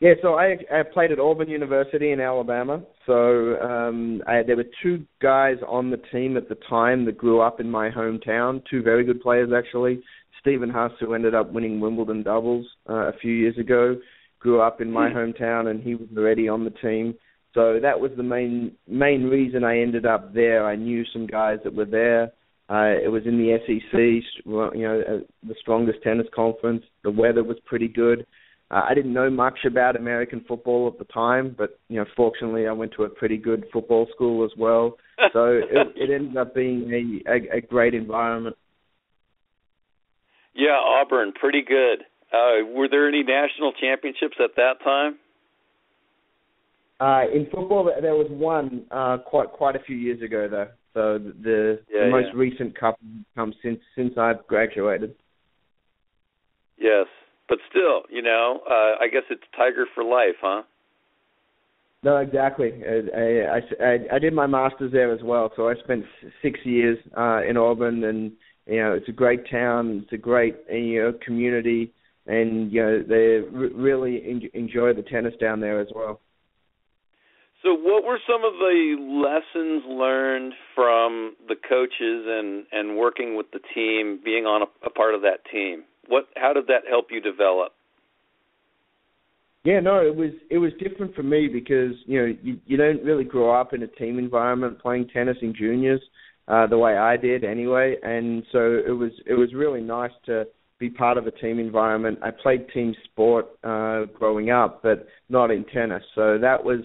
Yeah, so I played at Auburn University in Alabama. So there were two guys on the team at the time that grew up in my hometown, two very good players actually. Stephen Huss, who ended up winning Wimbledon doubles a few years ago, grew up in my hometown, and he was already on the team. So that was the main reason I ended up there. I knew some guys that were there. It was in the SEC, the strongest tennis conference. The weather was pretty good. I didn't know much about American football at the time, but fortunately, I went to a pretty good football school as well. So it ended up being a great environment. Yeah, Auburn, pretty good. Were there any national championships at that time? In football, there was one quite a few years ago, though. So the most recent cup comes since I've graduated. Yes. But still, I guess it's Tiger for life, huh? No, exactly. I did my master's there as well, so I spent 6 years in Auburn, and it's a great town, it's a great community, and they really enjoy the tennis down there as well. So, what were some of the lessons learned from the coaches and working with the team, being on a part of that team? How did that help you develop? Yeah, no, it was different for me because you don't really grow up in a team environment playing tennis in juniors the way I did anyway, and so it was really nice to be part of a team environment. I played team sport growing up, but not in tennis, so that was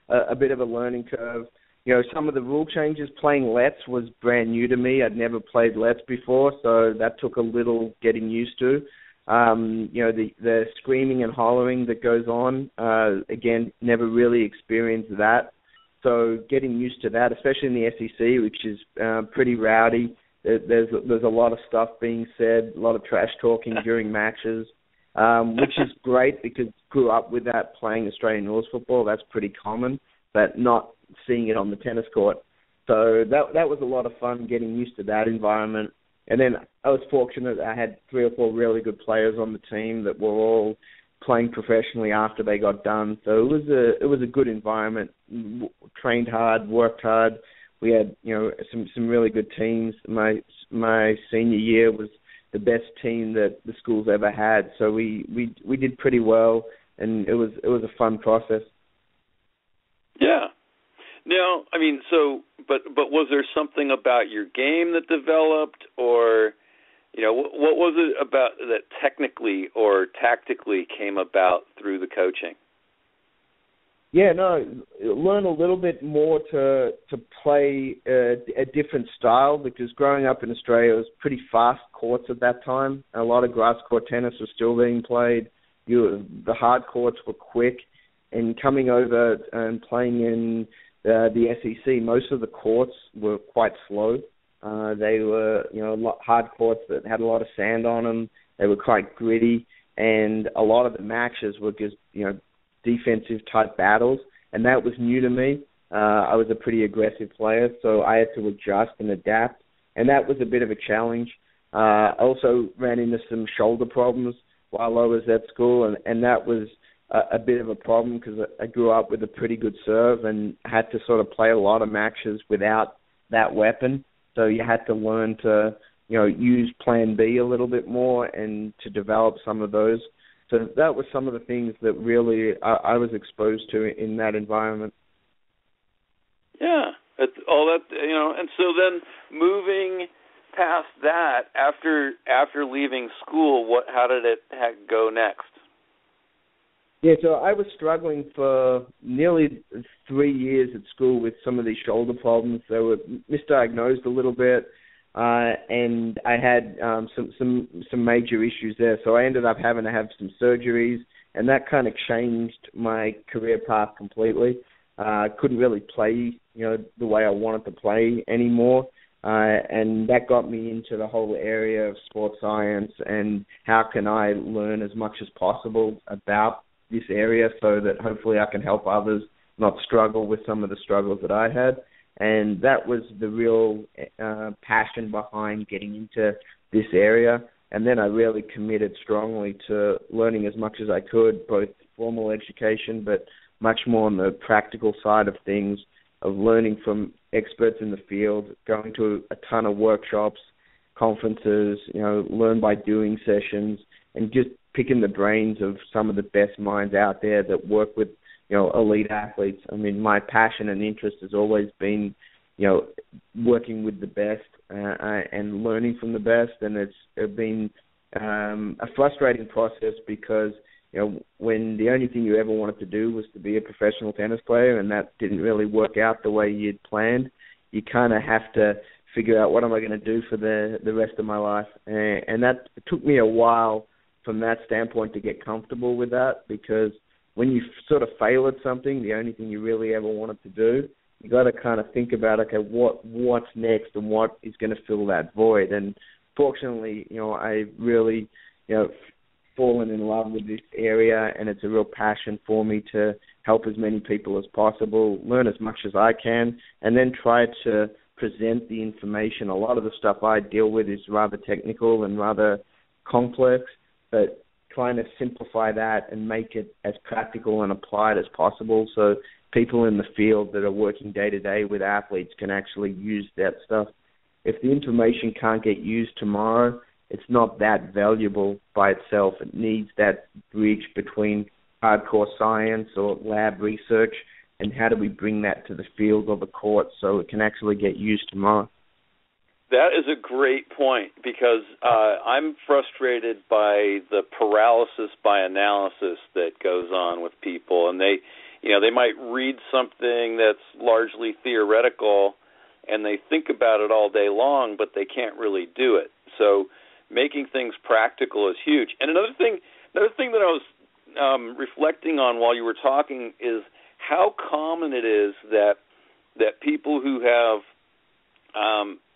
a bit of a learning curve. Some of the rule changes, playing lets was brand new to me. I'd never played lets before, so that took a little getting used to. The screaming and hollering that goes on, again, never really experienced that. So getting used to that, especially in the SEC, which is pretty rowdy. There's a lot of stuff being said, a lot of trash talking during matches, which is great because I grew up with that playing Australian rules football. That's pretty common, but not seeing it on the tennis court. So that was a lot of fun getting used to that environment. And then I was fortunate I had 3 or 4 really good players on the team that were all playing professionally after they got done. So it was a good environment. Trained hard, worked hard. We had some really good teams. My senior year was the best team that the school's ever had. So we did pretty well, and it was a fun process. Yeah. Now, but was there something about your game that developed, or, what was it about that technically or tactically came about through the coaching? Yeah, no, learn a little bit more to play a different style, because growing up in Australia, it was pretty fast courts at that time. A lot of grass court tennis was still being played. The hard courts were quick, and coming over and playing in the SEC, most of the courts were quite slow. They were, hard courts that had a lot of sand on them. They were quite gritty, and a lot of the matches were just, defensive type battles, and that was new to me. I was a pretty aggressive player, so I had to adjust and adapt, and that was a bit of a challenge. I also ran into some shoulder problems while I was at school, and that was a bit of a problem because I grew up with a pretty good serve and had to sort of play a lot of matches without that weapon. So you had to learn to, use plan B a little bit more and to develop some of those. So that was some of the things that really I was exposed to in that environment. Yeah, all that, and so then moving past that, after leaving school, how did it go next? Yeah, so I was struggling for nearly 3 years at school with some of these shoulder problems. They were misdiagnosed a little bit. and I had some major issues there. So I ended up having to have some surgeries, and that kind of changed my career path completely. I couldn't really play, the way I wanted to play anymore. And that got me into the whole area of sports science and how can I learn as much as possible about this area so that hopefully I can help others not struggle with some of the struggles that I had. And that was the real passion behind getting into this area. And then I really committed strongly to learning as much as I could, both formal education, but much more on the practical side of things, of learning from experts in the field, going to a ton of workshops, conferences, learn by doing sessions, and just picking the brains of some of the best minds out there that work with, elite athletes. I mean, my passion and interest has always been, working with the best and learning from the best, and it's been a frustrating process because when the only thing you ever wanted to do was to be a professional tennis player, and that didn't really work out the way you'd planned, you kind of have to figure out what am I going to do for the rest of my life. And that it took me a while from that standpoint to get comfortable with that, because when you sort of fail at something, the only thing you really ever wanted to do, you got to kind of think about, okay, what's next and what is going to fill that void. And fortunately, I really, fallen in love with this area, and it's a real passion for me to help as many people as possible, learn as much as I can, and then try to present the information. A lot of the stuff I deal with is rather technical and rather complex, but trying to simplify that and make it as practical and applied as possible so people in the field that are working day-to-day with athletes can actually use that stuff. If the information can't get used tomorrow, it's not that valuable by itself. It needs that bridge between hardcore science or lab research and how do we bring that to the field or the court so it can actually get used tomorrow. That is a great point, because I'm frustrated by the paralysis by analysis that goes on with people, and they might read something that's largely theoretical and they think about it all day long, but they can't really do it. So making things practical is huge. And another thing that I was reflecting on while you were talking is how common it is that people who have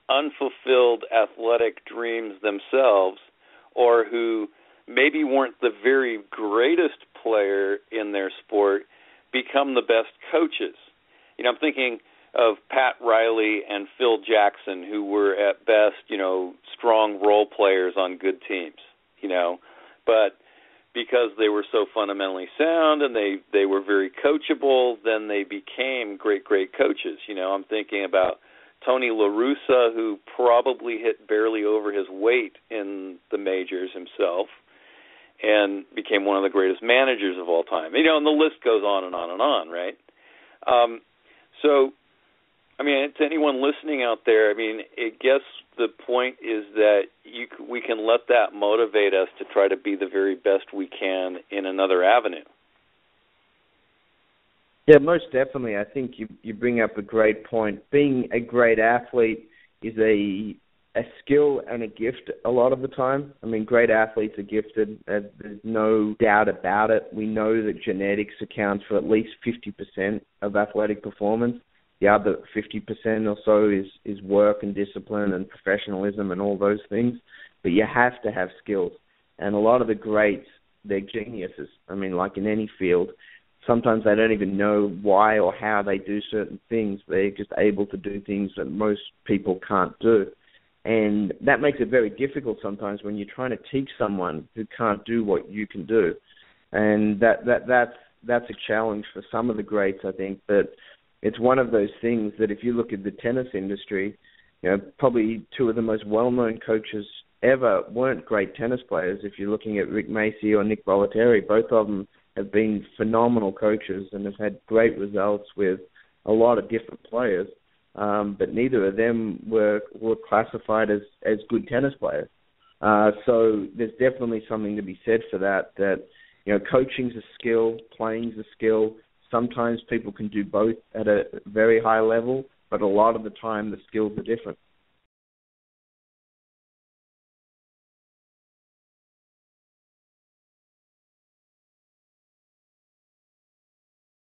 unfulfilled athletic dreams themselves, or who maybe weren't the very greatest player in their sport, become the best coaches. I'm thinking of Pat Riley and Phil Jackson, who were at best, strong role players on good teams, but because they were so fundamentally sound and they were very coachable, then they became great coaches. I'm thinking about Tony La Russa, who probably hit barely over his weight in the majors himself and became one of the greatest managers of all time. And the list goes on and on and on, right? So, to anyone listening out there, I guess the point is that we can let that motivate us to try to be the very best we can in another avenue. Yeah, most definitely. I think you bring up a great point. Being a great athlete is a skill and a gift a lot of the time. Great athletes are gifted. There's no doubt about it. We know that genetics accounts for at least 50% of athletic performance. The other 50% or so is work and discipline and professionalism and all those things. But you have to have skills. And a lot of the greats, they're geniuses. Like in any field, sometimes they don't even know why or how they do certain things. They're just able to do things that most people can't do. And that makes it very difficult sometimes when you're trying to teach someone who can't do what you can do. And that's a challenge for some of the greats, I think. But it's one of those things that if you look at the tennis industry, probably two of the most well-known coaches ever weren't great tennis players. If you're looking at Rick Macci or Nick Bollettieri, both of them have been phenomenal coaches and have had great results with a lot of different players. But neither of them were classified as good tennis players. So there's definitely something to be said for that coaching's a skill, playing's a skill. Sometimes people can do both at a very high level, but a lot of the time the skills are different.